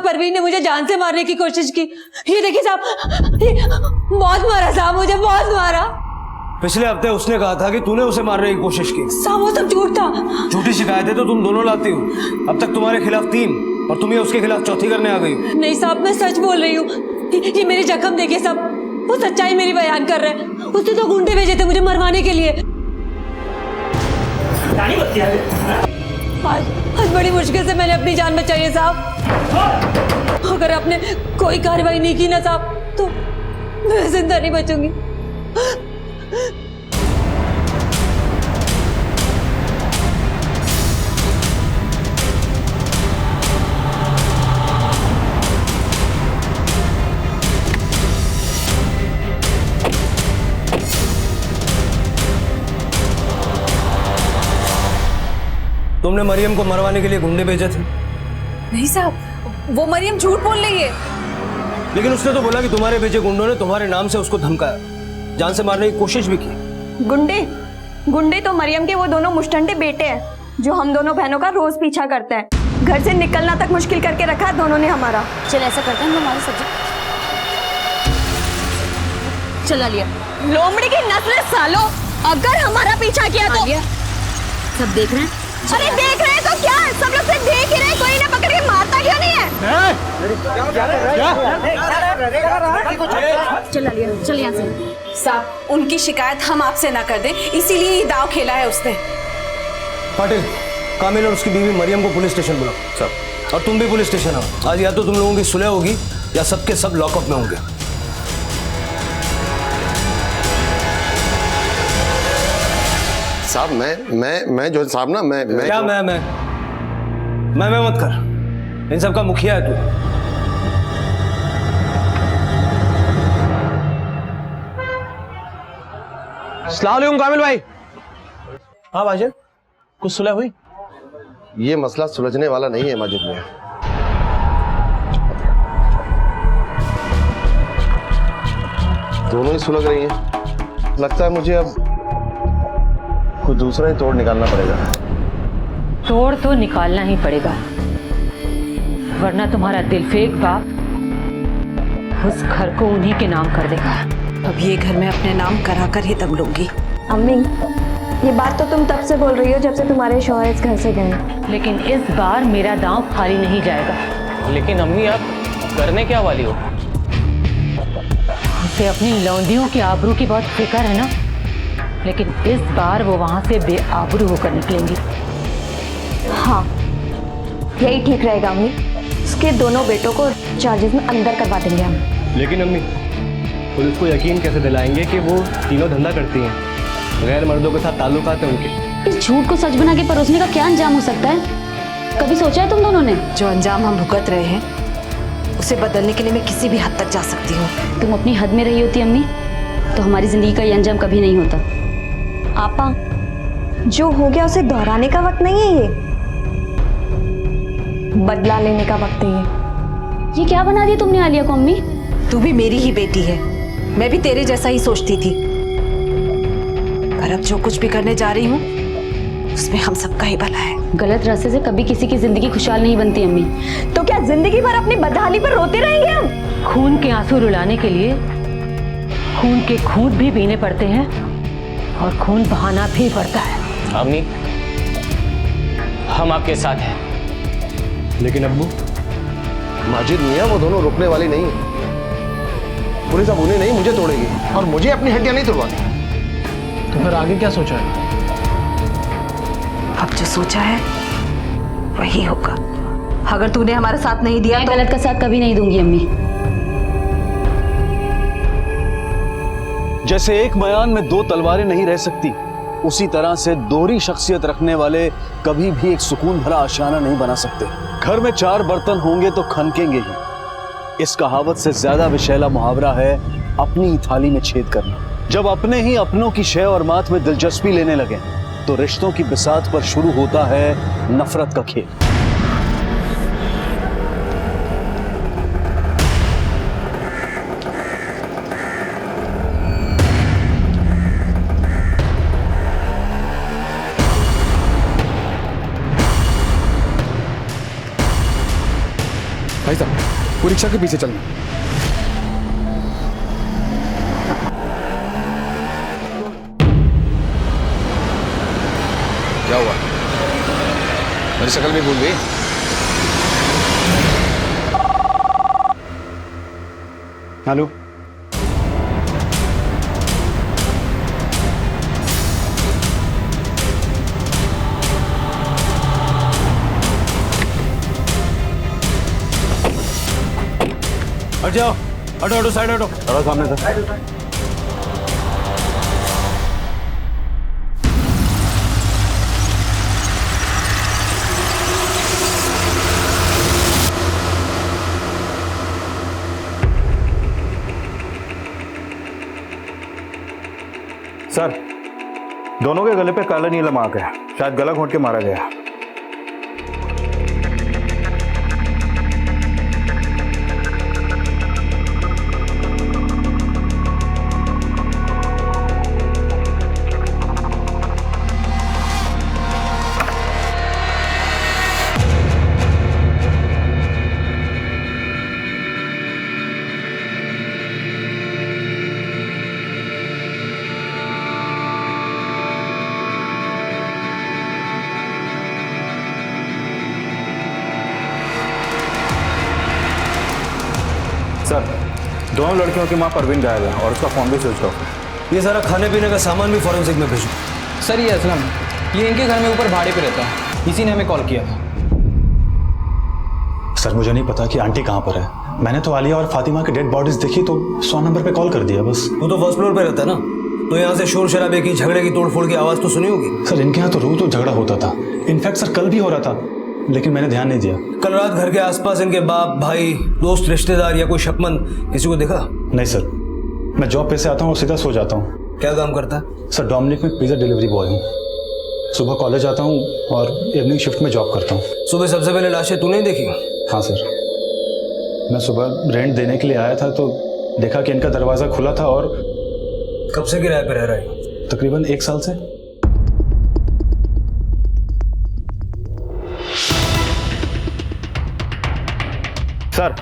परवीन ने मुझे जान से मारने की कोशिश की। ये देखिए साहब, ये बहुत मारा साहब, मुझे बहुत मारा। पिछले हफ्ते उसने कहा था कि तूने उसे मारने की कोशिश की। साहब वो सब झूठ था। झूठी शिकायतें तो तुम दोनों लाती हो। अब तक तुम्हारे खिलाफ 3 और तुम ये उसके खिलाफ चौथी करने आ गई हो। नहीं साहब, मैं सच बोल रही हूँ। ये मेरे जख्म देखिए साहब, वो सच्चाई मेरी बयान कर रहे हैं। उसने तो गुंडे भेजे थे मुझे मरवाने के लिए। आज बड़ी मुश्किल से मैंने अपनी जान बचाई है साहब। अगर आपने कोई कार्रवाई नहीं की ना साहब तो मैं जिंदा नहीं बचूंगी। तुमने मरियम को मरवाने के लिए गुंडे भेजे थे? नहीं साहब, वो मरियम झूठ बोल रही है। लेकिन उसने तो बोला कि तुम्हारे भेजे गुंडों ने तुम्हारे नाम से उसको धमकाया, जान से मारने की कोशिश भी की। गुंडे तो मरियम के वो दोनों मुश्तंडे बेटे हैं जो हम दोनों बहनों का रोज पीछा करते हैं। घर से निकलना तक मुश्किल करके रखा है दोनों ने हमारा। चल ऐसा करते हैं, हम हमारे सब्जी चला लिया। लोमड़ी की नस्ल सालो, अगर हमारा पीछा किया तो सब देख रहे हैं। अरे देख रहे हैं तो क्या, सब लोग सिर्फ देख ही रहे हैं, कोई ना पकड़ के मारता क्यों नहीं है? चला लिया, चल यहाँ से। साहब, उनकी शिकायत हम आपसे ना कर दें, इसीलिए ये दाव खेला है उसने। पाटिल, कामिल और उसकी बीवी मरियम को पुलिस स्टेशन बुलाओ। सब। और तुम भी पुलिस स्टेशन आओ। आज या तो तुम लोगों की सुलह होगी या सबके सब लॉकअप में होंगे। साहब मैं जो साहब ना मैं क्या मैं मत कर। इन सब का मुखिया है तू। अस्सलाम वालेकुम कामिल भाई। हाँ माजिद, कुछ सुलह हुई? ये मसला सुलझने वाला नहीं है माजिद में। दोनों ही सुलझ रही हैं। लगता है मुझे अब कुछ दूसरा ही तोड़ निकालना पड़ेगा। तोड़ तो निकालना ही पड़ेगा, वरना तुम्हारा दिलफेक बाप उस घर को उन्हीं के नाम कर देगा। अब ये घर में अपने नाम करा कर ही दम लूंगी। अम्मी, ये बात तो तुम तब से बोल रही हो जब से तुम्हारे शौहर इस घर से गए। लेकिन इस बार मेरा दांव खाली नहीं जाएगा। लेकिन अम्मी आप करने क्या वाली हो? उसे अपनी लौंडियों की आबरू की बहुत फिक्र है ना, लेकिन इस बार वो वहां से बेआबरू होकर निकलेंगी। हाँ, यही ठीक रहेगा अम्मी। उसके दोनों बेटों को चार्जेस में अंदर करवा देंगे हम। लेकिन अम्मी, पुलिस को यकीन कैसे दिलाएंगे कि वो तीनों धंधा करती हैं? गैर मर्दों के साथ ताल्लुकात हैं उनके। इस झूठ को सच बना के परोसने का क्या अंजाम हो सकता है? कभी सोचा है तुम दोनों ने? जो अंजाम हम भुगत रहे हैं उसे बदलने के लिए मैं किसी भी हद तक जा सकती हूँ। तुम अपनी हद में रही होती अम्मी तो हमारी जिंदगी का ये अंजाम कभी नहीं होता। आपा, जो हो गया उसे दोहराने का वक्त नहीं है, ये बदला लेने का वक्त है। ये क्या बना दिया तुमने आलिया को अम्मी? तू भी मेरी ही बेटी है, मैं भी तेरे जैसा ही सोचती थी। पर अब जो कुछ भी करने जा रही हूँ उसमें हम सबका ही भला है। गलत रास्ते से कभी किसी की जिंदगी खुशहाल नहीं बनती अम्मी। तो क्या जिंदगी भर अपनी बदहाली पर रोते रहेंगे हम? खून के आंसू रुलाने के लिए खून के खूंट भी पीने पड़ते हैं और खून बहाना भी पड़ता है। अम्मी, हम आपके साथ हैं। लेकिन अब्बू, माजिद मियां वो दोनों रुकने वाली नहीं है। पुलिस अब उन्हें नहीं मुझे तोड़ेगी और मुझे अपनी हड्डियां नहीं तोड़वाती। तो फिर आगे क्या सोचा है? अब जो सोचा है वही होगा। अगर तूने हमारा साथ नहीं दिया मैं तो गलत का साथ कभी नहीं दूंगी अम्मी। जैसे एक मयान में दो तलवारें नहीं रह सकती, उसी तरह से दोहरी शख्सियत रखने वाले कभी भी एक सुकून भरा आशियाना नहीं बना सकते। घर में 4 बर्तन होंगे तो खनकेंगे ही। इस कहावत से ज्यादा विशैला मुहावरा है अपनी ही थाली में छेद करना। जब अपने ही अपनों की शय और मात में दिलचस्पी लेने लगे तो रिश्तों की बिसात पर शुरू होता है नफरत का खेल। भाई साहब, वो रिक्शा के पीछे चलना। क्या हुआ? मेरी शक्ल भी भूल गई? हेलो, हट जाओ, हटो हटो, साइड हटो। थोड़ा सामने था। सर, दोनों के गले पे काला नीला मार्क है, शायद गला घोंट के मारा गया। सर, दोनों लड़कियों की मां परवीन गायब है और उसका फोन भी स्विच ऑफ है। ये सारा खाने पीने का सामान भी फॉरेंसिक में भेजो। सर ये असलम, ये इनके घर में ऊपर भाड़े पे रहता है, इसी ने हमें कॉल किया था। सर मुझे नहीं पता कि आंटी कहाँ पर है। मैंने तो आलिया और फातिमा की डेड बॉडीज देखी तो 100 नंबर पे कॉल कर दिया बस। वो तो फर्स्ट फ्लोर पे रहता है ना, तो यहाँ से शोर शराबे की, झगड़े की, तोड़फोड़ की आवाज तो सुनी होगी। सर इनके यहाँ तो रोज तो झगड़ा होता था, इनफैक्ट सर कल भी हो रहा था, लेकिन मैंने ध्यान नहीं दिया। कल रात घर के आसपास इनके बाप, भाई, दोस्त, रिश्तेदार या कोई शकमंद किसी को देखा? नहीं सर, मैं जॉब पे से आता हूँ और सीधा सो जाता हूँ। क्या काम करता है? सर डोमिनिक में पिज़्ज़ा डिलीवरी बॉय हूँ। सुबह कॉलेज आता हूँ और इवनिंग शिफ्ट में जॉब करता हूँ। सुबह सबसे पहले लाशें तूने ही देखी? हाँ सर, मैं सुबह रेंट देने के लिए आया था तो देखा कि इनका दरवाज़ा खुला था। और कब से किराए पे रह रहा है? तकरीबन 1 साल से। सर,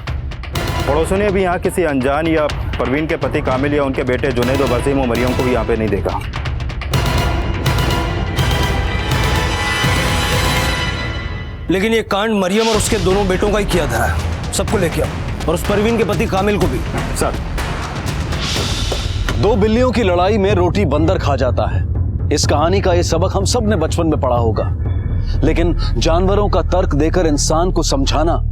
पड़ोसियों ने भी यहाँ किसी अनजान या परवीन के पति कामिल या उनके बेटे जुनैद और वसीम और मरियम को भी यहाँ पे नहीं देखा। लेकिन ये कांड मरियम और उसके दोनों बेटों का ही किया था, सबको लेके आओ, और उस परवीन के पति कामिल को भी। सर, 2 बिल्लियों की लड़ाई में रोटी बंदर खा जाता है। इस कहानी का ये सबक हम सब ने बचपन में पढ़ा होगा, लेकिन जानवरों का तर्क देकर इंसान को समझाना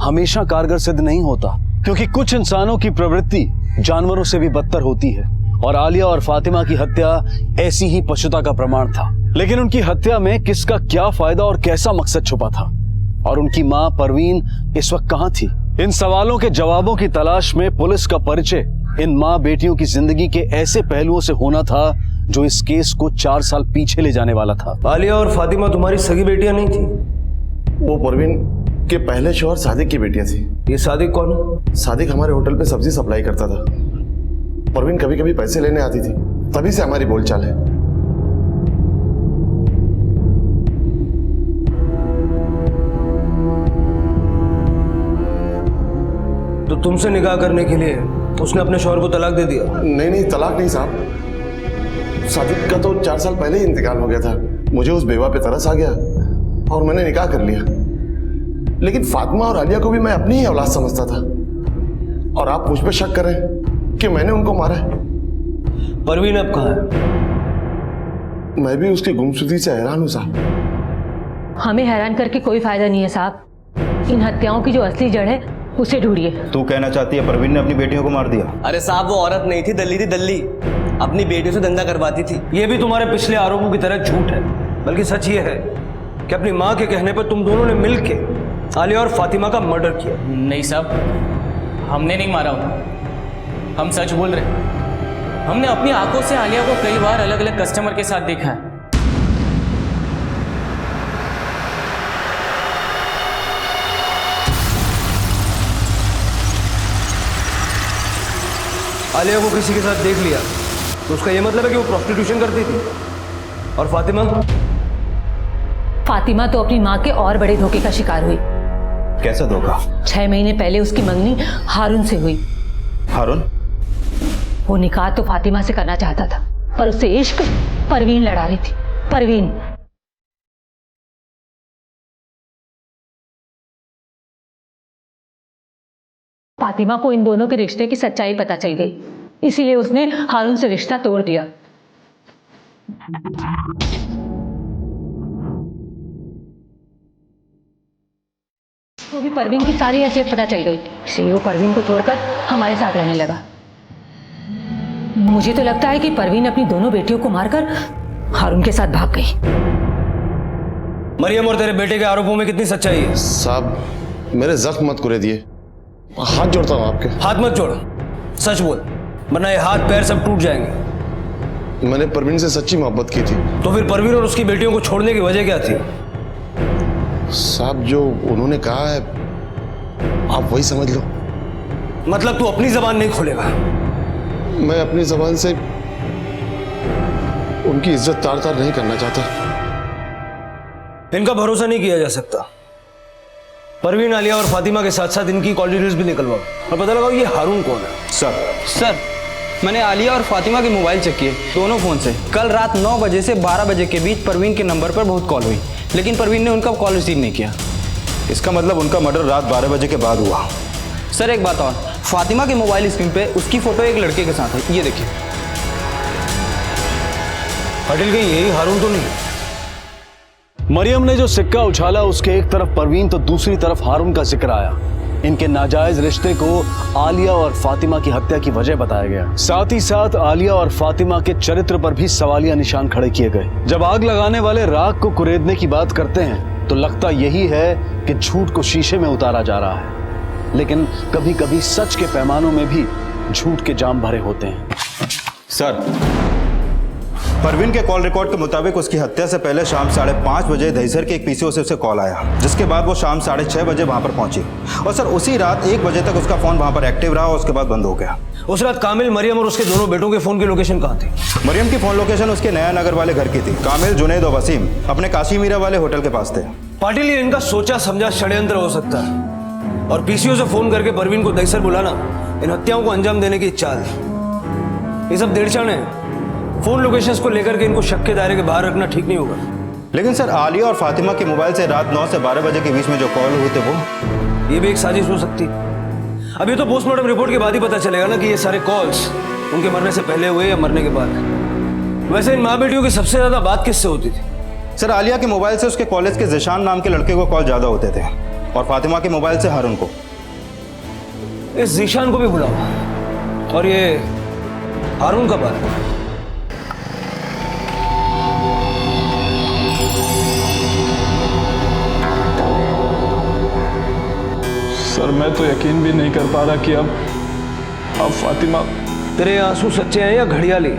हमेशा कारगर सिद्ध नहीं होता, क्योंकि कुछ इंसानों की प्रवृत्ति जानवरों से भी बदतर होती है। और आलिया और फातिमा की हत्या ऐसी ही पशुता का प्रमाण था। लेकिन उनकी हत्या में किसका क्या फायदा और कैसा मकसद छुपा था, और उनकी मां परवीन इस वक्त कहां थी? इन सवालों के जवाबों की तलाश में पुलिस का परिचय इन मां बेटियों की जिंदगी के ऐसे पहलुओं से होना था जो इस केस को 4 साल पीछे ले जाने वाला था। आलिया और फातिमा तुम्हारी सगी बेटियां नहीं थी? वो परवीन के पहले शौहर सादिक की बेटियां थी। ये सादिक कौन? सादिक हमारे होटल पे सब्जी सप्लाई करता था। परवीन कभी कभी पैसे लेने आती थी, तभी से हमारी बोलचाल है। तो तुमसे निकाह करने के लिए उसने अपने शौहर को तलाक दे दिया? नहीं, तलाक नहीं साहब। सादिक का तो 4 साल पहले ही इंतकाल हो गया था। मुझे उस बेवा पे तरस आ गया और मैंने निकाह कर लिया। लेकिन फातिमा और आलिया को भी मैं अपनी ही औलाद समझता था, और आप मुझ पे शक कर रहे हैं कि मैंने उनको मारा है। परवीन अब कहाँ है? मैं भी उसकी गुमशुदगी से हैरान हूं साहब। हमें हैरान करके कोई फायदा नहीं है साहब। इन हत्याओं की जो असली जड़ है उसे ढूंढिए। तू कहना चाहती है परवीन ने अपनी बेटियों को मार दिया? अरे साहब, वो औरत नहीं थी, दल्ली थी, दल्ली। अपनी बेटियों से धंधा करवाती थी। ये भी तुम्हारे पिछले आरोपों की तरह झूठ है, बल्कि सच ये है कि अपनी माँ के कहने पर तुम दोनों ने मिलके आलिया और फातिमा का मर्डर किया। नहीं साहब, हमने नहीं मारा उन्हें, हम सच बोल रहे हैं। हमने अपनी आंखों से आलिया को कई बार अलग अलग कस्टमर के साथ देखा है। आलिया को किसी के साथ देख लिया तो उसका ये मतलब है कि वो प्रोस्टिट्यूशन करती थी। और फातिमा तो अपनी माँ के और बड़े धोखे का शिकार हुई। कैसा धोखा? 6 महीने पहले उसकी मंगनी हारून से हुई। हारून? वो निकाह तो फातिमा से करना चाहता था, पर उससे इश्क परवीन लड़ा रही थी। परवीन फातिमा को इन दोनों के रिश्ते की सच्चाई पता चल गई, इसीलिए उसने हारून से रिश्ता तोड़ दिया। वो भी परवीन की सारी हैसियत पता चल गई, इसलिए वो परवीन को छोड़कर हमारे साथ रहने लगा। मुझे तो लगता है कि परवीन अपनी दोनों बेटियों को मारकर हारून के साथ भाग गई। मरियम और तेरे बेटे के आरोपों में कितनी सच्चाई है? साहब मेरे जख्म मत कुरे दिए, हाथ जोड़ता हूँ आपके। हाथ मत जोड़ो, सच बोल, वरना ये हाथ पैर सब टूट जाएंगे। मैंने परवीन से सच्ची मोहब्बत की थी। तो फिर परवीन और उसकी बेटियों को छोड़ने की वजह क्या थी? साहब जो उन्होंने कहा है आप वही समझ लो। मतलब तू अपनी जबान नहीं खोलेगा? मैं अपनी जबान से उनकी इज्जत तार तार नहीं करना चाहता। इनका भरोसा नहीं किया जा सकता। परवीन, आलिया और फातिमा के साथ साथ इनकी कॉल डिटेल्स भी निकलवाओ और पता लगाओ ये हारून कौन है। सर मैंने आलिया और फातिमा के मोबाइल चेक किए, दोनों फोन से। कल रात 9 बजे से 12 बजे के बीच परवीन के नंबर पर बहुत कॉल हुई, लेकिन परवीन ने उनका कॉल रिसीव नहीं किया। इसका मतलब उनका मर्डर रात 12 बजे के बाद हुआ। सर एक बात और, फातिमा के मोबाइल स्क्रीन पे उसकी फोटो एक लड़के के साथ है, ये देखिए। पटेल कहीं यही हारून तो नहीं? मरियम ने जो सिक्का उछाला उसके एक तरफ परवीन तो दूसरी तरफ हारून का जिक्र आया। इनके नाजायज रिश्ते को आलिया और फातिमा की हत्या की वजह बताया गया। साथ ही साथ आलिया और फातिमा के चरित्र पर भी सवालिया निशान खड़े किए गए। जब आग लगाने वाले राख को कुरेदने की बात करते हैं तो लगता यही है कि झूठ को शीशे में उतारा जा रहा है, लेकिन कभी कभी सच के पैमानों में भी झूठ के जाम भरे होते हैं। सर परवीन के कॉल रिकॉर्ड के मुताबिक उसकी हत्या से पहले शाम 5:30 बजे दहीसर के एक पीसीओ से उसे कॉल आया, जिसके बाद वो शाम 6:30 बजे वहां पर पहुंची। और सर उसी रात 1 बजे तक उसका फोन वहां पर एक्टिव रहा और उसके बाद बंद हो गया। उस रात कामिल, मरियम और उसके दोनों बेटों के फोन की लोकेशन कहाँ थी? मरियम की फोन लोकेशन उसके नया नगर वाले घर की थी। कामिल, जुनैद और वसीम अपने काशी मीरा वाले होटल के पास थे। पाटिल, ये इनका सोचा समझा षड्यंत्र हो सकता है और पीसीओ से फोन करके परवीन को दहीसर बुलाना इन हत्याओं को अंजाम देने की चाल। ये सब देड़चाने हैं। फोन लोकेशंस को लेकर के इनको शक के दायरे के बाहर रखना ठीक नहीं होगा। लेकिन सर आलिया और फातिमा के मोबाइल से रात 9 से 12 बजे के बीच में जो कॉल हुए थे वो, ये भी एक साजिश हो सकती। अब ये तो पोस्टमार्टम रिपोर्ट के बाद ही पता चलेगा ना कि ये सारे कॉल्स उनके मरने से पहले हुए या मरने के बाद। वैसे इन माँ बेटियों की सबसे ज्यादा बात किससे होती थी? सर आलिया के मोबाइल से उसके कॉलेज के जिशान नाम के लड़के को कॉल ज्यादा होते थे और फातिमा के मोबाइल से हारून को। इस जिशान को भी बुलाओ। और ये हारून का बात। सर मैं तो यकीन भी नहीं कर पा रहा कि अब फातिमा। तेरे आंसू सच्चे हैं या घड़ियाली?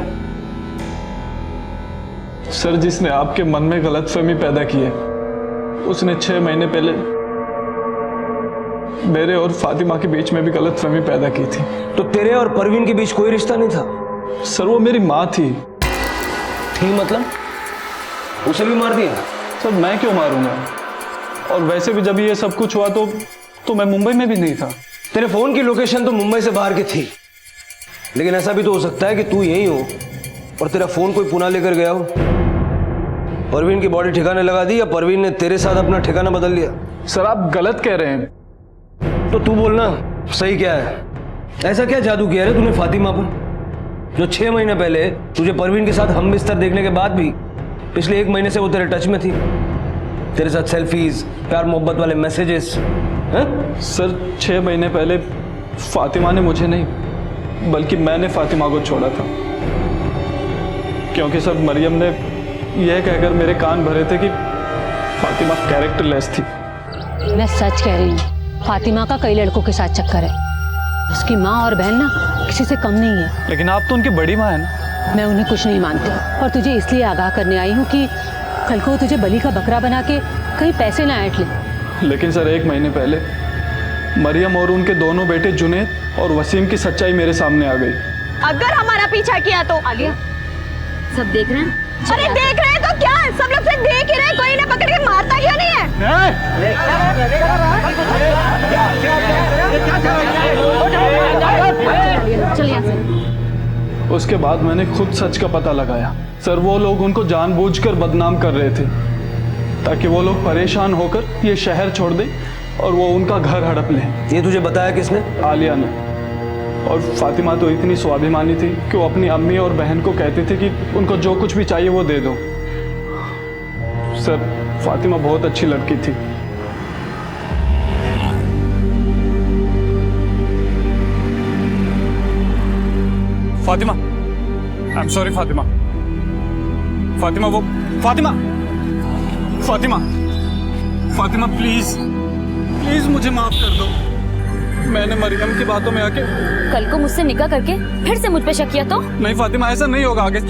सर जिसने आपके मन में गलतफहमी पैदा की है उसने 6 महीने पहले मेरे और फातिमा के बीच में भी गलतफहमी पैदा की थी। तो तेरे और परवीन के बीच कोई रिश्ता नहीं था? सर वो मेरी माँ थी। मतलब उसे भी मार दिया? सर मैं क्यों मारूंगा, और वैसे भी जब ये सब कुछ हुआ तो मैं मुंबई में भी नहीं था। तेरे फोन की लोकेशन तो मुंबई से बाहर की थी, लेकिन ऐसा भी तो हो सकता है कि तू यहीं हो और तेरा फोन कोई पुणे लेकर गया हो। परवीन की बॉडी ठिकाने लगा दी या परवीन ने तेरे साथ अपना ठिकाना बदल लिया? सर आप गलत कह रहे हैं। तो तू बोलना सही क्या है? ऐसा क्या जादू किया रे तूने फातिमा पर, जो 6 महीने पहले तुझे परवीन के साथ हम बिस्तर देखने के बाद भी पिछले 1 महीने से वो तेरे टच में थी? तेरे साथ सेल्फीज, प्यार मोहब्बत वाले मैसेजेस। सर 6 महीने पहले फातिमा ने मुझे नहीं बल्कि मैंने फातिमा को छोड़ा था। क्योंकि सर मरियम ने यह कहकर मेरे कान भरे थे कि फातिमा कैरेक्टरलेस थी। मैं सच कह रही हूँ, फातिमा का कई लड़कों के साथ चक्कर है। उसकी माँ और बहन ना किसी से कम नहीं है। लेकिन आप तो उनकी बड़ी माँ है ना। मैं उन्हें कुछ नहीं मानती और तुझे इसलिए आगाह करने आई हूँ कि कल को तुझे बलि का बकरा बना के कहीं पैसे ना ऐंठ ले। लेकिन सर 1 महीने पहले मरियम और उनके दोनों बेटे जुनैद और वसीम की सच्चाई मेरे सामने आ गई। अगर हमारा पीछा किया तो आलिया, सब देख रहे हैं? अरे देख रहे हैं तो क्या, सब लोग सिर्फ देख ही रहे हैं, कोई इन्हें पकड़ के मारता क्यों नहीं है? चल यहाँ से। उसके बाद मैंने खुद सच का पता लगाया। सर वो लोग उनको जानबूझकर बदनाम कर रहे थे ताकि वो लोग परेशान होकर ये शहर छोड़ दें और वो उनका घर हड़प लें। ये तुझे बताया किसने? आलिया ने। और फातिमा तो इतनी स्वाभिमानी थी कि वो अपनी अम्मी और बहन को कहती थी कि उनको जो कुछ भी चाहिए वो दे दो। सर फातिमा बहुत अच्छी लड़की थी। Fatima, I am sorry Fatima. Fatima वो फातिमा फातिमा फातिमा प्लीज प्लीज मुझे माफ कर दो। मैंने मरियम की बातों में आके कल को मुझसे निकाह करके फिर से मुझ पे शक किया तो? नहीं फातिमा, ऐसा नहीं होगा आगे।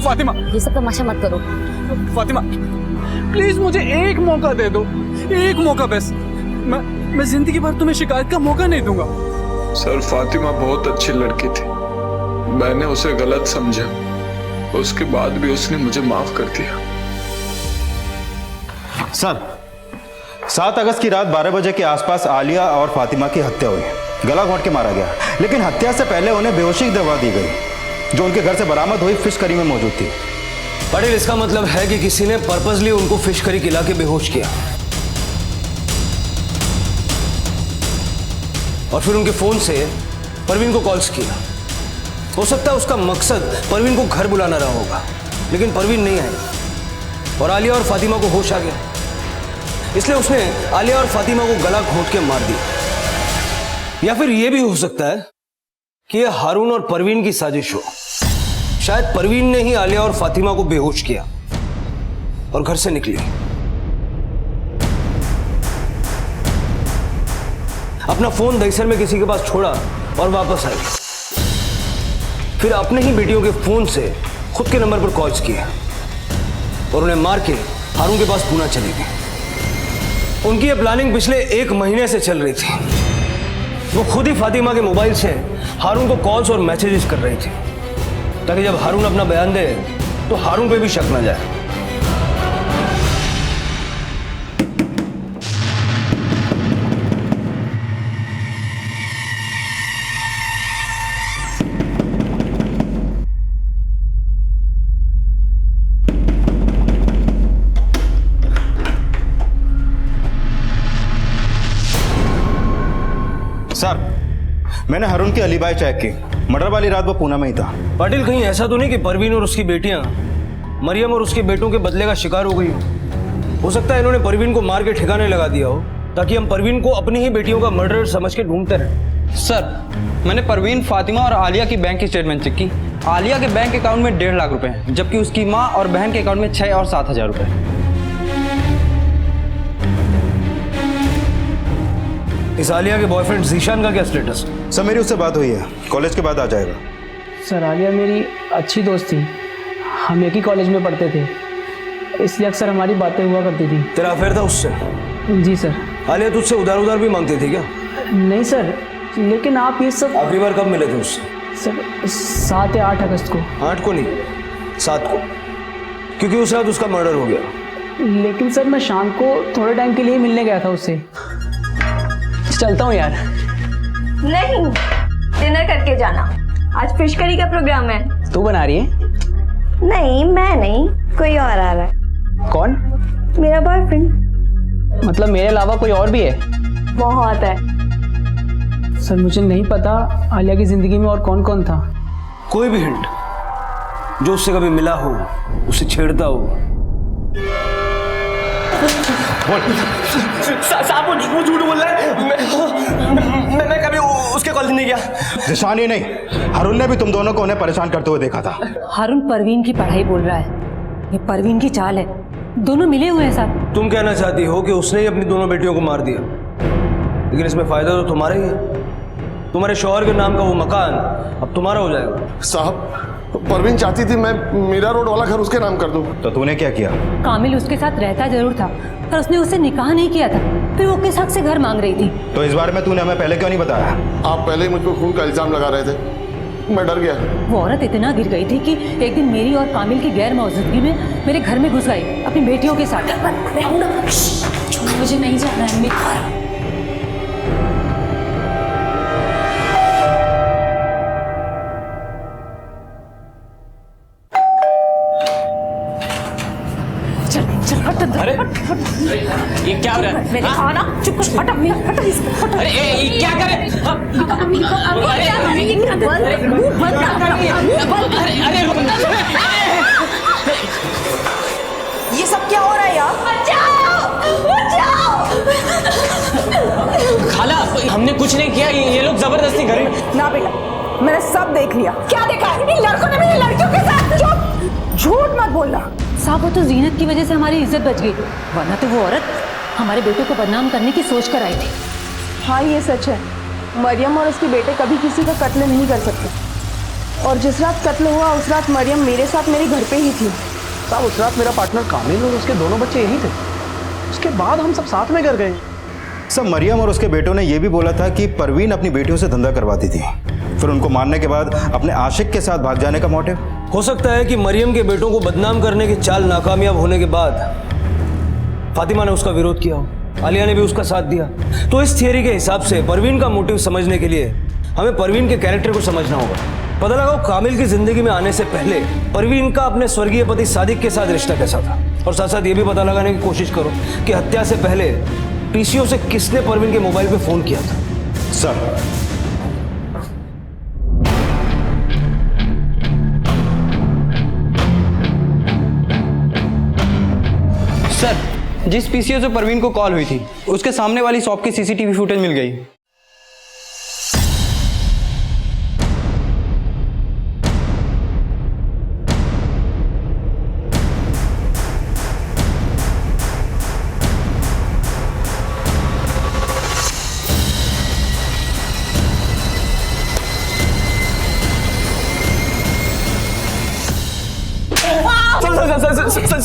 फातिमा, ये सब तमाशा मत करो। फातिमा प्लीज मुझे एक मौका दे दो, एक मौका बस। मैं जिंदगी भर तुम्हें शिकायत का मौका नहीं दूंगा। सर फातिमा बहुत अच्छी लड़की थी, मैंने उसे गलत समझा, उसके बाद भी उसने मुझे माफ कर दिया। सर 7 अगस्त की रात 12 बजे के आसपास आलिया और फातिमा की हत्या हुई। गला घोंट के मारा गया, लेकिन हत्या से पहले उन्हें बेहोशी की दवा दी गई जो उनके घर से बरामद हुई फिश करी में मौजूद थी। पटेल, इसका मतलब है कि किसी ने पर्पसली उनको फिश करी खिला के बेहोश किया और फिर उनके फोन से परवीन को कॉल्स किया। हो सकता है उसका मकसद परवीन को घर बुलाना रहा होगा, लेकिन परवीन नहीं आई और आलिया और फातिमा को होश आ गया, इसलिए उसने आलिया और फातिमा को गला घोंट के मार दिया। या फिर यह भी हो सकता है कि यह हारून और परवीन की साजिश हो। शायद परवीन ने ही आलिया और फातिमा को बेहोश किया और घर से निकली, अपना फोन दहीसर में किसी के पास छोड़ा और वापस आई। फिर अपने ही बेटियों के फोन से खुद के नंबर पर कॉल्स किए और उन्हें मार के हारून के पास पूना चली गई। उनकी यह प्लानिंग पिछले 1 महीने से चल रही थी। वो खुद ही फातिमा के मोबाइल से हारून को कॉल्स और मैसेजेस कर रही थी ताकि जब हारून अपना बयान दे तो हारून पे भी शक न जाए। सर मैंने हारून की अलीबाई चेक की, मर्डर वाली रात वो पूना में ही था। पाटिल, कहीं ऐसा तो नहीं कि परवीन और उसकी बेटियां मरियम और उसके बेटों के बदले का शिकार हो गई हो सकता है इन्होंने परवीन को मार के ठिकाने लगा दिया हो ताकि हम परवीन को अपनी ही बेटियों का मर्डर समझ के ढूंढते रहें। सर मैंने परवीन, फातिमा और आलिया की बैंक की स्टेटमेंट चेक की। आलिया के बैंक अकाउंट में 1.5 लाख रुपए हैं, जबकि उसकी माँ और बहन के अकाउंट में 6 और 7 हजार रुपए। इस आलिया के बॉयफ्रेंड जीशान का क्या स्टेटस? सर मेरी उससे बात हुई है, कॉलेज के बाद आ जाएगा। सर आलिया मेरी अच्छी दोस्त थी, हम एक ही कॉलेज में पढ़ते थे, इसलिए अक्सर हमारी बातें हुआ करती थी। तेरा अफेयर था उससे? जी सर। आलिया तुझसे उधार भी मांगती थी क्या? नहीं सर, लेकिन आप ये सब। आखिरी बार कब मिले थे उससे? सर 7 या 8 अगस्त को। 8 को नहीं, 7 को, क्योंकि उस रात उसका मर्डर हो गया। लेकिन सर मैं शाम को थोड़े टाइम के लिए मिलने गया था उससे। चलता हूँ यार। नहीं, डिनर करके जाना, आज फिश करी का प्रोग्राम है। तू बना रही है? नहीं मैं नहीं, कोई और आ रहा है। कौन? मेरा बॉयफ्रेंड। मतलब मेरे अलावा कोई और भी है? बहुत है सर। मुझे नहीं पता आलिया की जिंदगी में और कौन कौन था। कोई भी हिंट जो उससे कभी मिला हो, उसे छेड़ता हो। साहब वो झूठ बोल रहा है। मैं कभी उसके कॉलेज नहीं गया। निशानी नहीं, हारून ने भी तुम दोनों को उन्हें परेशान करते हुए देखा था। हारून परवीन की पढ़ाई बोल रहा है, ये परवीन की चाल है, दोनों मिले हुए हैं साहब। तुम कहना चाहती हो कि उसने ही अपनी दोनों बेटियों को मार दिया, लेकिन इसमें फायदा तो तुम्हारा ही है। तुम्हारे शौहर के नाम का वो मकान अब तुम्हारा हो जाएगा। साहब, परवीन चाहती थी मैं मीरा रोड वाला घर उसके नाम कर दूं। तो तूने क्या किया? कामिल उसके साथ रहता जरूर था, पर उसने उससे निकाह नहीं किया था, फिर वो किस हक से घर मांग रही थी। तो इस बारे में तूने हमें पहले क्यों नहीं बताया? आप पहले ही मुझ पर खून का इल्जाम लगा रहे थे, मैं डर गया। वो औरत इतना गिर गई थी कि एक दिन मेरी और कामिल की गैर मौजूदगी में मेरे घर में घुस गई अपनी बेटियों के साथ। मुझे नहीं जाना है। अरे ये क्या हो रहा है? मेरे खाना चुप हट अरे ये क्या कर रहे? ये सब क्या हो रहा है यार? खाला, हमने कुछ नहीं किया, ये लोग जबरदस्ती घर में। ना बेटा, मैंने सब देख लिया। क्या देखा? इन लड़कों ने मेरी लड़कियों के साथ। चुप, झूठ मत बोलना। साहब वो तो जीनत की वजह से हमारी इज्जत बच गई, वरना तो वो औरत हमारे बेटे को बदनाम करने की सोच कर आई थी। हाँ ये सच है, मरियम और उसके बेटे कभी किसी का कत्ल नहीं कर सकते। और जिस रात कत्ल हुआ उस रात मरियम मेरे साथ मेरे घर पे ही थी। साहब उस रात मेरा पार्टनर कामिल और उसके दोनों बच्चे यहीं थे, उसके बाद हम सब साथ में घर गए। सब मरियम और उसके बेटों ने यह भी बोला था कि परवीन अपनी बेटियों से धंधा करवाती थी, फिर उनको मारने के बाद अपने आशिक के साथ भाग जाने का मोटिव। हो सकता है कि मरियम के बेटों को बदनाम करने की चाल नाकामयाब होने के बाद फातिमा ने उसका विरोध किया हो, आलिया ने भी उसका साथ दिया। तो इस थियरी के हिसाब से परवीन का मोटिव समझने के लिए हमें परवीन के कैरेक्टर को समझना होगा। पता लगाओ कामिल की जिंदगी में आने से पहले परवीन का अपने स्वर्गीय पति सादिक के साथ रिश्ता कैसा था, और साथ साथ ये भी पता लगाने की कोशिश करो कि हत्या से पहले पीसीओ से किसने परवीन के मोबाइल पे फोन किया था। सर, जिस पीसीओ से परवीन को कॉल हुई थी उसके सामने वाली शॉप की सीसीटीवी फुटेज मिल गई।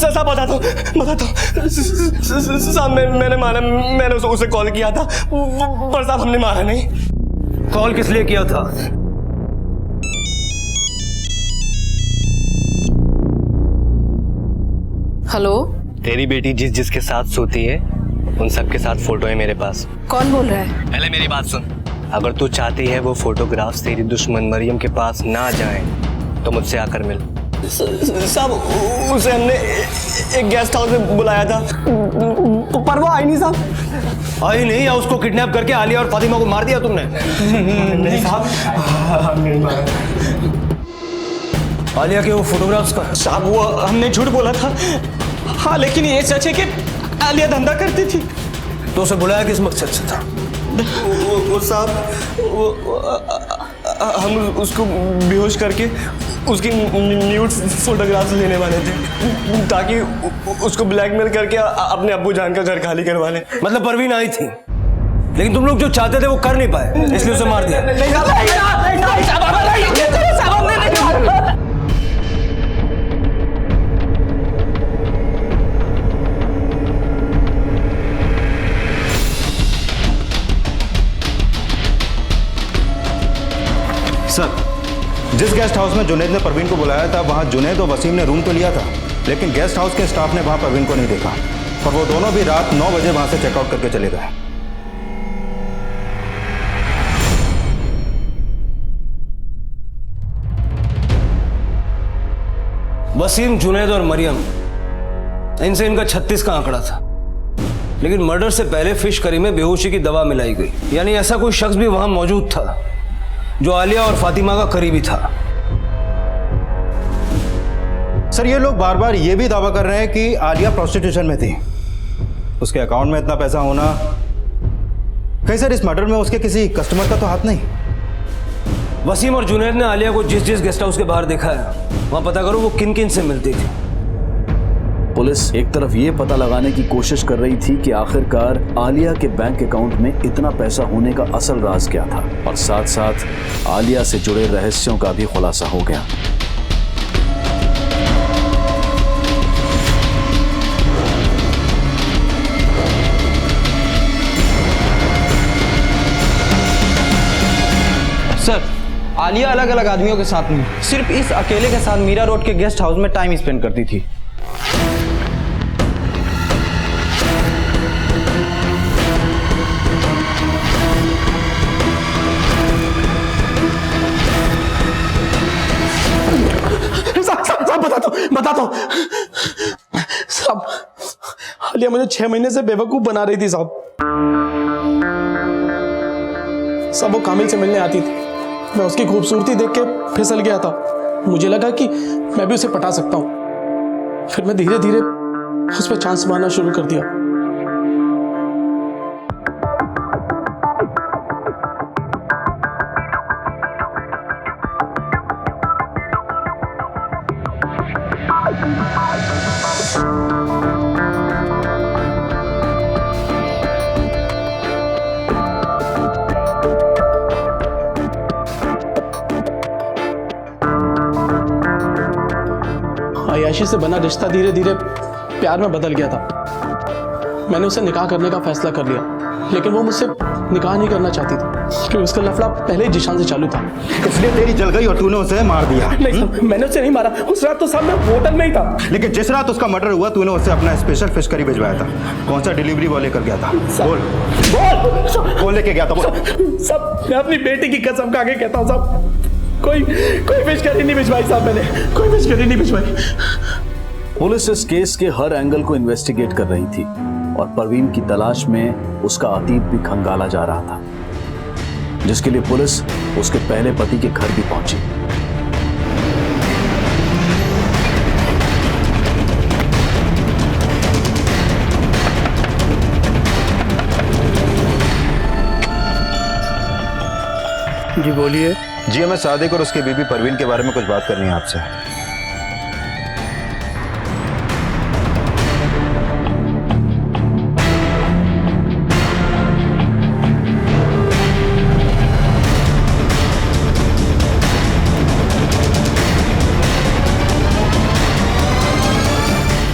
साहब बताता हूँ साहब, मैंने माना, मैंने उसे कॉल किया था, पर साहब हमने मारा नहीं। कॉल किस लिए किया था? हेलो, तेरी बेटी जिस जिसके साथ सोती है उन सब के साथ फोटो है मेरे पास। कौन बोल रहा है? पहले मेरी बात सुन, अगर तू चाहती है वो फोटोग्राफ्स तेरी दुश्मन मरियम के पास ना जाएं, तो मुझसे आकर मिल। साहब उसे हमने एक गेस्ट हाउस में बुलाया था, पर वो आई नहीं साहब। आई नहीं, या उसको किडनैप करके आलिया और फातिमा को मार दिया तुमने? नहीं साहब, हमने नहीं मारा। आलिया के वो फोटोग्राफ्स का? साहब वो हमने झूठ बोला था। हाँ लेकिन ये सच है कि आलिया धंधा करती थी। तो उसे बुलाया किस मकसद से था? वो साहब हम उसको बेहोश करके उसकी न्यूड फोटोग्राफ्स लेने वाले थे, ताकि उसको ब्लैकमेल करके अपने अब्बू जान का घर खाली करवा लें। मतलब परवीन आई थी, लेकिन तुम लोग जो चाहते थे वो कर नहीं पाए, इसलिए उसे मार दिया। सर, जिस गेस्ट हाउस में जुनैद ने परवीन को बुलाया था वहां जुनैद और वसीम ने रूम तो लिया था, लेकिन गेस्ट हाउस के स्टाफ ने वहां परवीन को नहीं देखा, और वो दोनों भी रात 9 बजे वहां से चेकआउट करके चले गए। वसीम, जुनैद और मरियम, इनसे इनका 36 का आंकड़ा था, लेकिन मर्डर से पहले फिश करी में बेहोशी की दवा मिलाई गई। यानी ऐसा कोई शख्स भी वहां मौजूद था जो आलिया और फातिमा का करीबी था। सर, ये लोग बार बार ये भी दावा कर रहे हैं कि आलिया प्रोस्टिट्यूशन में थी, उसके अकाउंट में इतना पैसा होना, कहीं सर इस मर्डर में उसके किसी कस्टमर का तो हाथ नहीं? वसीम और जुनैद ने आलिया को जिस जिस गेस्ट हाउस के बाहर देखा है, वहां पता करो वो किन किन से मिलती थी। पुलिस एक तरफ ये पता लगाने की कोशिश कर रही थी कि आखिरकार आलिया के बैंक अकाउंट में इतना पैसा होने का असल राज क्या था, और साथ साथ आलिया से जुड़े रहस्यों का भी खुलासा हो गया। सर, आलिया अलग अलग आदमियों के साथ नहीं, सिर्फ इस अकेले के साथ मीरा रोड के गेस्ट हाउस में टाइम स्पेंड करती थी। बताता हूँ साहब, आलिया मुझे 6 महीने से बेवकूफ बना रही थी साहब। वो कामिल से मिलने आती थी, मैं उसकी खूबसूरती देख के फिसल गया था। मुझे लगा कि मैं भी उसे पटा सकता हूँ। फिर मैं धीरे धीरे उस पर चांस मारना शुरू कर दिया। आयाशी से बना रिश्ता धीरे धीरे प्यार में बदल गया था। मैंने उसे निकाह करने का फैसला कर लिया, लेकिन वो मुझसे निकाह नहीं करना चाहती थी क्योंकि उसका लफड़ा पहले ही जिशान से चालू था। इसलिए तेरी जल गई और तूने उसे मार दिया। नहीं, मैंने उसे नहीं मारा। उस रात तो साहब मैं होटल में ही था। लेकिन जिस रात उसका मर्डर हुआ तूने उसे अपना स्पेशल फिश करी भिजवाया था। कौन सा डिलीवरी बॉय लेकर गया था? बोल बोल, कौन लेके गया था? बोल। सब मैं अपनी बेटी की कसम खा के कहता हूँ साहब, कोई फिश करी नहीं भिजवाई साहब, मैंने कोई फिश करी नहीं भिजवाई। पुलिस इस केस के हर एंगल को इन्वेस्टिगेट कर रही थी और परवीन की तलाश में उसका अतीत भी खंगाला जा रहा था, जिसके लिए पुलिस उसके पहले पति के घर भी पहुंची। जी बोलिए। जी हमें सादिक और उसकी बीबी परवीन के बारे में कुछ बात करनी है आपसे।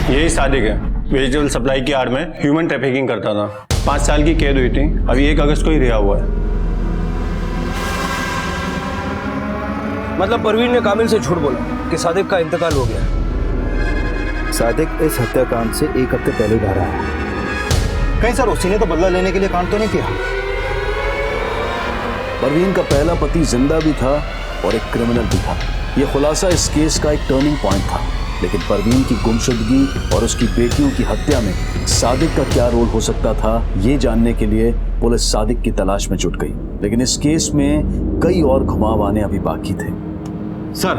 यही सादिक है, वेजिटेबल सप्लाई की आड़ में ह्यूमन ट्रैफिकिंग करता था। 5 साल की कैद हुई थी, अभी 1 अगस्त को ही रिहा हुआ है। मतलब परवीन ने कामिल से झूठ बोला कि सादिक का इंतकाल हो गया। सादिक इस हत्याकांड से 1 हफ्ते पहले घर आया। कहीं सर उसी ने तो बदला लेने के लिए कांड तो नहीं किया? परवीन का पहला पति जिंदा भी था और एक क्रिमिनल भी था। यह खुलासा इस केस का एक टर्निंग पॉइंट था, लेकिन परवीन की गुमशुदगी और उसकी बेटियों की हत्या में सादिक का क्या रोल हो सकता था, ये जानने के लिए पुलिस सादिक की तलाश में जुट गई। लेकिन इस केस में कई और घुमाव आने अभी बाकी थे। सर,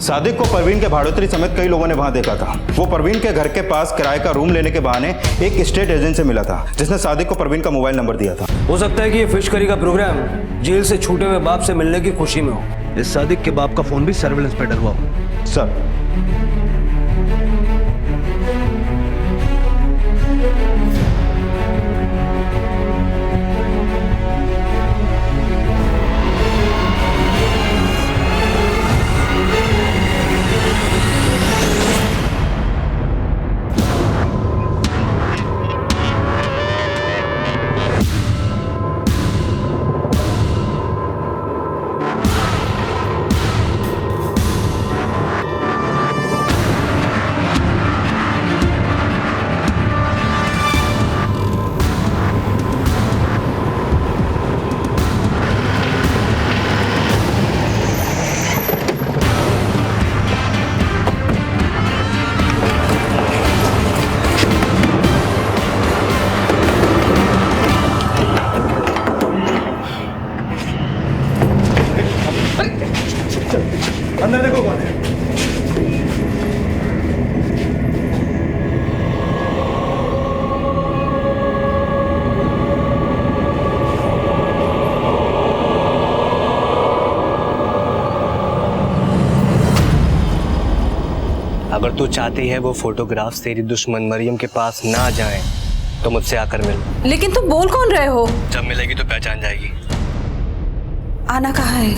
सादिक को परवीन के भाड़ोतरी समेत कई लोगों ने वहां देखा था। वो परवीन के घर के पास किराए का रूम लेने के बहाने एक स्टेट एजेंट से मिला था, जिसने सादिक को परवीन का मोबाइल नंबर दिया था। हो सकता है कि ये फिश करी का प्रोग्राम जेल से छूटे हुए बाप से मिलने की खुशी में हो। इस सादिक के बाप का फोन भी सर्विलेंस पे डलवा हो। सर, अगर तू चाहती है वो फोटोग्राफ्स तेरी दुश्मन मरियम के पास ना जाएं, तो मुझसे आकर मिल। लेकिन तुम बोल कौन रहे हो? जब मिलेगी तो पहचान जाएगी। आना कहाँ है?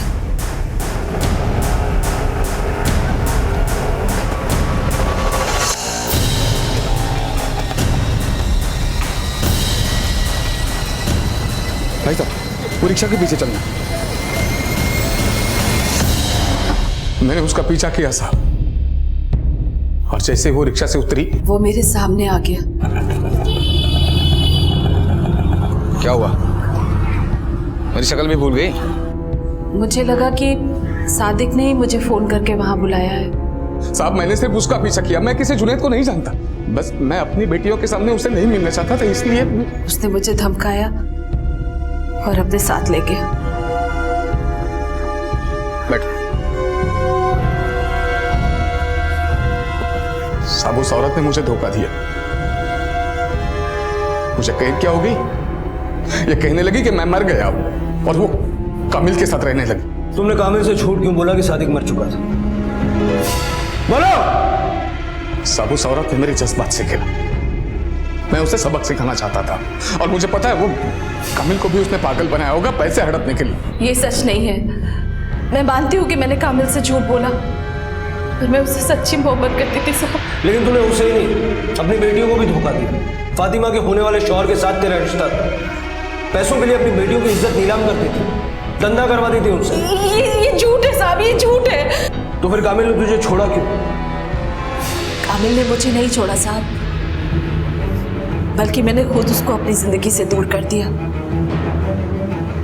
भाई साहब, वो रिक्शा के पीछे चलना। मैंने उसका पीछा किया साहब, और जैसे वो रिक्शा से उतरी, वो मेरे सामने आ गया। क्या हुआ? मेरी शक्ल भी भूल गई? मुझे लगा कि सादिक ने ही मुझे फोन करके वहां बुलाया है। साहब, मैंने सिर्फ उसका पीछा किया। मैं किसी जुनैद को नहीं जानता, बस मैं अपनी बेटियों के सामने उसे नहीं मिलना चाहता था, इसलिए। उसने मुझे धमकाया और अपने साथ ले गया। बैठ। साहब, उस औरत ने मुझे धोखा दिया। मुझे कैद क्या हो गई? ये कहने लगी कि मैं मर गया, और वो कामिल के साथ रहने लगी। तुमने कामिल से झूठ क्यों बोला कि सादिक मर चुका था? बोलो। साहब, उस औरत ने मेरे जज्बात से खेला। मैं उसे सबक सिखाना चाहता था, और मुझे पता है वो कामिल को भी उसने पागल बनाया होगा पैसे हड़पने के लिए। ये सच नहीं है। मैं मानती हूँ कि मैंने कामिल से झूठ बोला, पर मैं उससे सच्ची मोहब्बत करती थी साहब। लेकिन तूने उसे ही नहीं, अपनी बेटियों को भी धोखा दिया। फातिमा के होने वाले शौहर के साथ तेरा रिश्ता था। पैसों के लिए अपनी बेटियों की इज्जत नीलाम करती थी, धंधा करवा दी थी उनसे। ये झूठ है साहब, ये झूठ है। तो फिर कामिल ने तुझे छोड़ा क्यों? कामिल ने मुझे नहीं छोड़ा साहब, बल्कि मैंने खुद उसको अपनी जिंदगी से दूर कर दिया।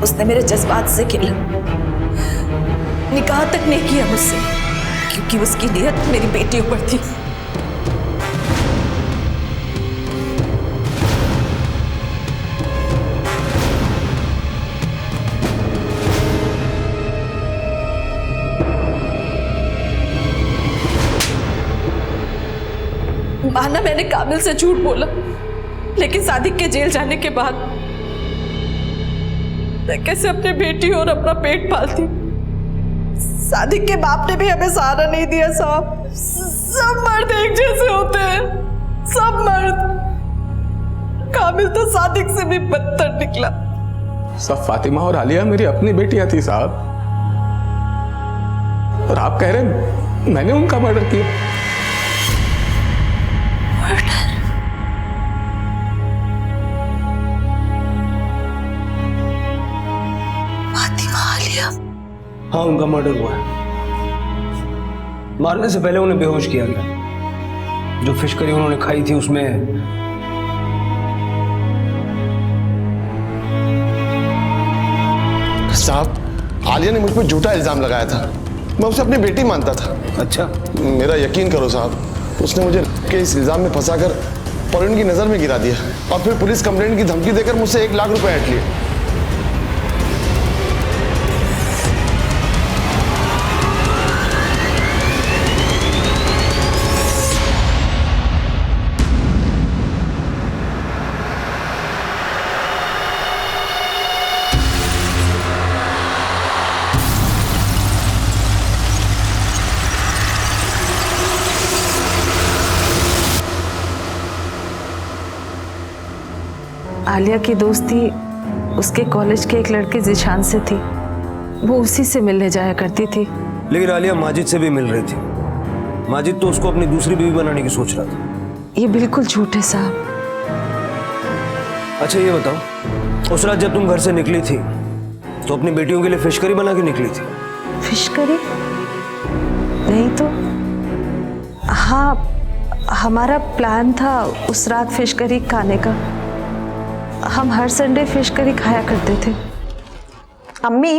उसने मेरे जज्बात से खेला, निकाह तक नहीं किया मुझसे, क्योंकि उसकी नीयत मेरी बेटियों पर थी। माना मैंने कामिल से झूठ बोला, लेकिन सादिक के जेल जाने के बाद मैं कैसे अपनी बेटी और अपना पेट पालती? सादिक के बाप ने भी हमें सहारा नहीं दिया साहब। सब मर्द एक जैसे होते हैं, सब मर्द। कामिल तो सादिक से भी बदतर निकला। सब फातिमा और आलिया मेरी अपनी बेटियां थी साहब, और आप कह रहे मैंने उनका मर्डर किया? हाँ, उनका मर्डर हुआ है। मारने से पहले उन्हें बेहोश किया गया। जो फिश करी उन्होंने खाई थी उसमें साहब, आलिया ने मुझ पर झूठा इल्जाम लगाया था। मैं उसे अपनी बेटी मानता था। अच्छा? मेरा यकीन करो साहब, उसने मुझे के इस इल्जाम में फंसाकर परवीन की नजर में गिरा दिया, और फिर पुलिस कंप्लेंट की धमकी देकर मुझसे 1 लाख रुपए ऐंठ लिए। आलिया की दोस्ती उसके कॉलेज के एक लड़के जिशान से थी। वो उसी से मिलने जाया करती थी। लेकिन आलिया माजिद से भी मिल रही थी। माजिद तो उसको अपनी दूसरी बीवी बनाने की सोच रहा था। ये बिल्कुल झूठ है साहब। अच्छा ये बताओ, उस रात जब तुम घर से निकली थी तो अपनी बेटियों के लिए फिश करी बना के निकली थी? Fish curry? नहीं तो। हाँ, हमारा प्लान था उस रात फिश करी खाने का। हम हर संडे फिश करी खाया करते थे। अम्मी,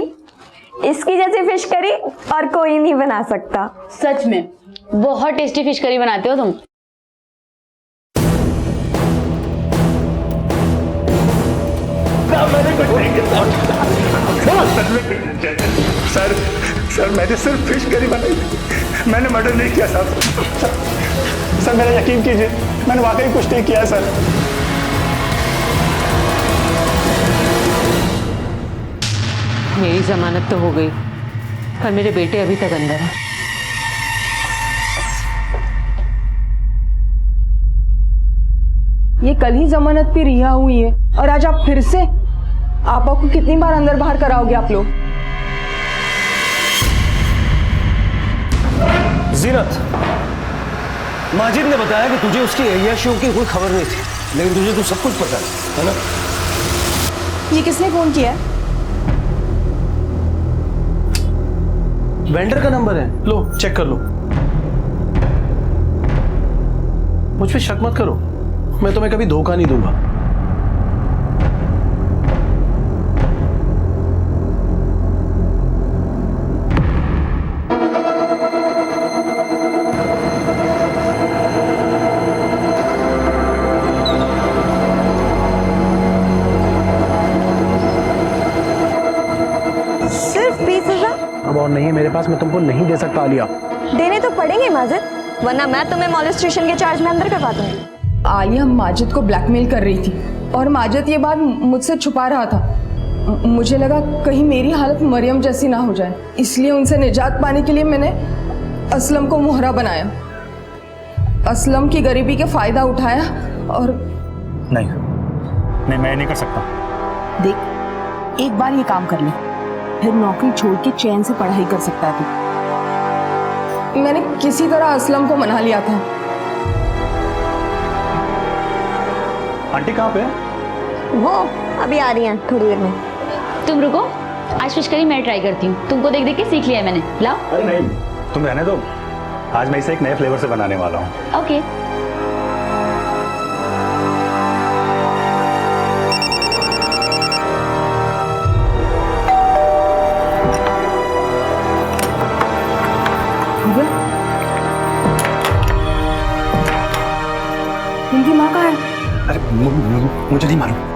इसकी जैसी फिश करी और कोई नहीं बना सकता। सच में बहुत टेस्टी फिश करी बनाते हो तुम। सर मैंने सिर्फ फिश करी बनाई, मैंने मर्डर नहीं किया साहब। सर मेरा यकीन कीजिए, मैंने वाकई कुछ नहीं किया सर। मेरी जमानत तो हो गई, पर मेरे बेटे अभी तक अंदर हैं। ये कल ही जमानत पे रिहा हुई है और आज आप फिर से, आपा को कितनी बार अंदर बाहर कराओगे आप लोग? जीनत, माजिद ने बताया कि तुझे उसकी अय्याशियों की कोई खबर नहीं थी, लेकिन तुझे तो सब कुछ पता है ना? ये किसने फोन किया है? वेंडर का नंबर है, लो चेक कर लो। मुझ पे शक मत करो, मैं तुम्हें कभी धोखा नहीं दूंगा। सिर्फ 20,000? अब और नहीं है मेरे पास, मैं तुमको नहीं दे सकता आलिया। देने तो पड़ेंगे माजिद, वरना मैं तुम्हें मॉलेस्टेशन के चार्ज में अंदर करवा दूंगी। आलिया माजिद को ब्लैकमेल कर रही थी और माजिद ये बात मुझसे छुपा रहा था। मुझे लगा कहीं मेरी हालत मरियम जैसी ना हो जाए, इसलिए उनसे निजात पाने के लिए मैंने असलम को मोहरा बनाया। असलम की गरीबी के फायदा उठाया और नहीं, मैं नहीं कर सकता। देख, एक बार ये काम कर ले, फिर नौकरी छोड़ के चैन से पढ़ाई कर सकता है तू। मैंने किसी तरह असलम को मना लिया था। आंटी कहाँ पे? वो अभी आ रही हैं थोड़ी देर में। तुम रुको, आज फिश करी मैं ट्राई करती हूँ। तुमको देख देख के सीख लिया है मैंने। लाओ। अरे नहीं, तुम रहने दो, आज मैं इसे एक नए फ्लेवर से बनाने वाला हूँ। ओके। इनकी माँ कहाँ है? अरे मुझे नहीं मालूम।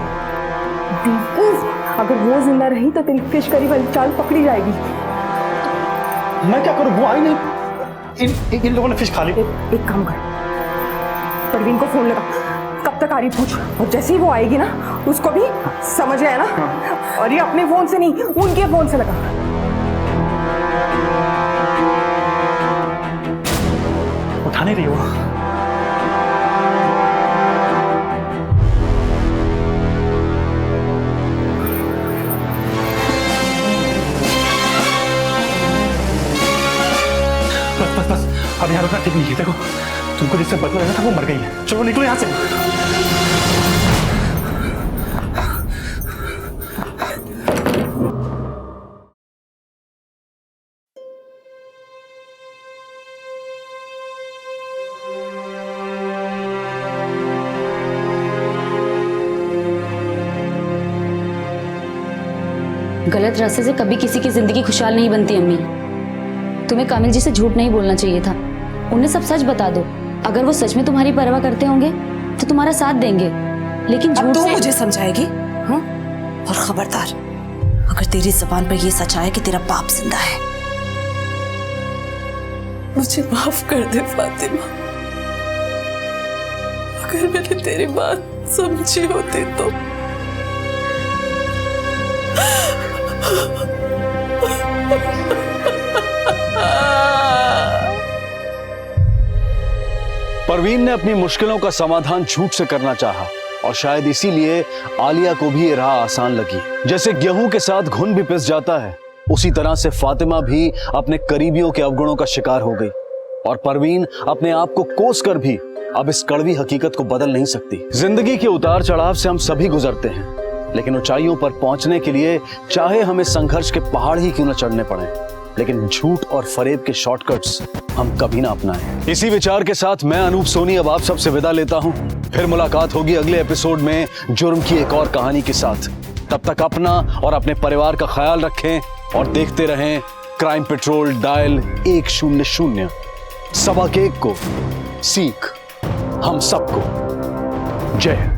अगर वो जिंदा रही तो तेरी फिश करी वाली चाल पकड़ी जाएगी। मैं क्या करूं, वो आई नहीं। इन लोगों ने फिश खा ली। एक काम कर, परवीन को फोन लगा, कब तक आ रही पूछ, और जैसे ही वो आएगी ना उसको भी समझ गया ना। हाँ। और ये अपने फोन से नहीं, उनके फोन से लगा। उठा नहीं रही वो। बस अब यहाँ रुकना ठीक नहीं है। देखो, तुमको जिससे बदला लेना था वो मर गई है। चलो निकलो यहाँ से। गलत रास्ते से कभी किसी की जिंदगी खुशहाल नहीं बनती अम्मी। तुम्हें कामिल जी से झूठ नहीं बोलना चाहिए था, उन्हें सब सच बता दो। अगर वो सच में तुम्हारी परवाह करते होंगे तो तुम्हारा साथ देंगे, लेकिन झूठ से मुझे समझाएगी। हाँ? और खबरदार, अगर तेरी जबान पर ये सच आया कि तेरा बाप जिंदा है, मुझे माफ कर दे फातिमा। अगर मैंने तेरी बात समझी होती तो। परवीन ने अपनी मुश्किलों का समाधान झूठ से करना चाहा और शायद इसीलिए आलिया को भी ये राह आसान लगी। जैसे गेहूं के साथ घुन भी पिस जाता है, उसी तरह से फातिमा भी अपने करीबियों के अवगुणों का शिकार हो गई और परवीन अपने आप को कोस कर भी अब इस कड़वी हकीकत को बदल नहीं सकती। जिंदगी के उतार चढ़ाव से हम सभी गुजरते हैं, लेकिन ऊंचाइयों पर पहुंचने के लिए चाहे हमें संघर्ष के पहाड़ ही क्यों न चढ़ने पड़े, लेकिन झूठ और फरेब के शॉर्टकट्स हम कभी ना अपनाएं। इसी विचार के साथ मैं अनूप सोनी अब आप सबसे विदा लेता हूं। फिर मुलाकात होगी अगले एपिसोड में जुर्म की एक और कहानी के साथ। तब तक अपना और अपने परिवार का ख्याल रखें और देखते रहें क्राइम पेट्रोल डायल 100। सबक एक को सीख हम सबको। जय हिंद।